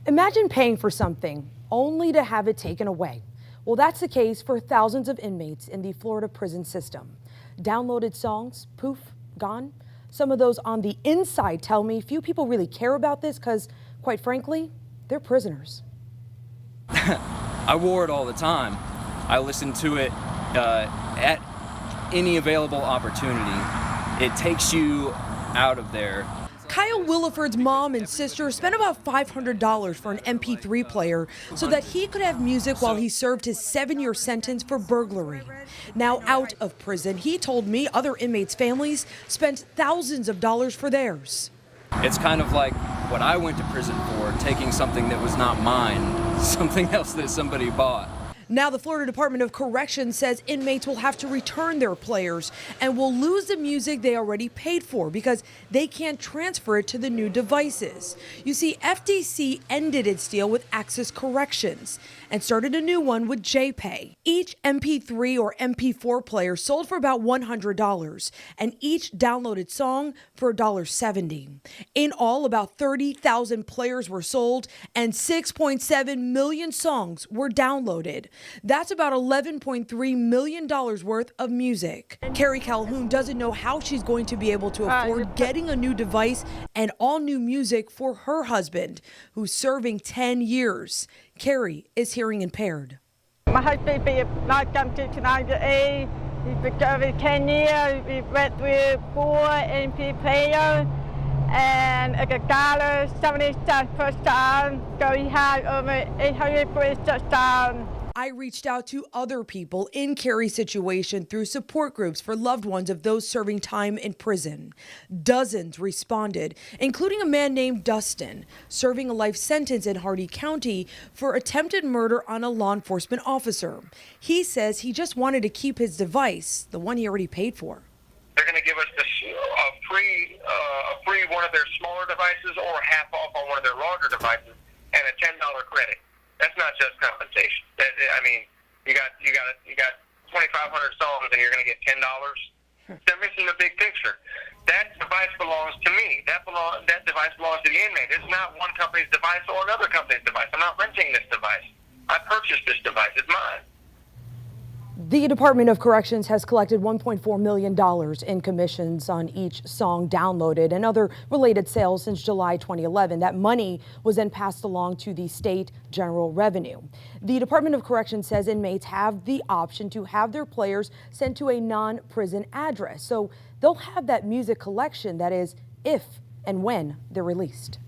Imagine paying for something only to have it taken away. Well, that's the case for thousands of inmates in the Florida prison system. Downloaded songs, poof, gone. Some of those on the inside tell me few people really care about this because, quite frankly, they're prisoners. I wore it all the time. I listened to it at any available opportunity. It takes you out of there. Kyle Williford's mom and sister spent about $500 for an MP3 player so that he could have music while he served his 7-year sentence for burglary. Now out of prison, he told me other inmates' families spent thousands of dollars for theirs. It's kind of like what I went to prison for, taking something that was not mine, something else that somebody bought. Now the Florida Department of Corrections says inmates will have to return their players and will lose the music they already paid for because they can't transfer it to the new devices. You see, FDC ended its deal with Access Corrections and started a new one with JPay. Each MP3 or MP4 player sold for about $100 and each downloaded song for $1.70. In all, about 30,000 players were sold and 6.7 million songs were downloaded. That's about $11.3 million worth of music. Carrie Calhoun doesn't know how she's going to be able to afford getting a new device and all new music for her husband, who's serving 10 years. Carrie is hearing impaired. My husband be not come to tonight. He's been serving 10 years. We went through 4 MP players and a $1.70 per song. So he had over 800 for his touchdown. I reached out to other people in Carrie's situation through support groups for loved ones of those serving time in prison. Dozens responded, including a man named Dustin, serving a life sentence in Hardee County for attempted murder on a law enforcement officer. He says he just wanted to keep his device, the one he already paid for. They're going to give us a free one of their smaller devices or half off on one of their larger devices and a $10 credit. That's not just compensation. I mean, you got 2,500 songs and you're going to get $10. They're missing the big picture. That device belongs to me. That device belongs to the inmate. It's not one company's device or another company's device. I'm not renting this device. I purchased this device. It's mine. The Department of Corrections has collected $1.4 million in commissions on each song downloaded and other related sales since July 2011. That money was then passed along to the state general revenue. The Department of Corrections says inmates have the option to have their players sent to a non-prison address. So they'll have that music collection, that is, if and when they're released.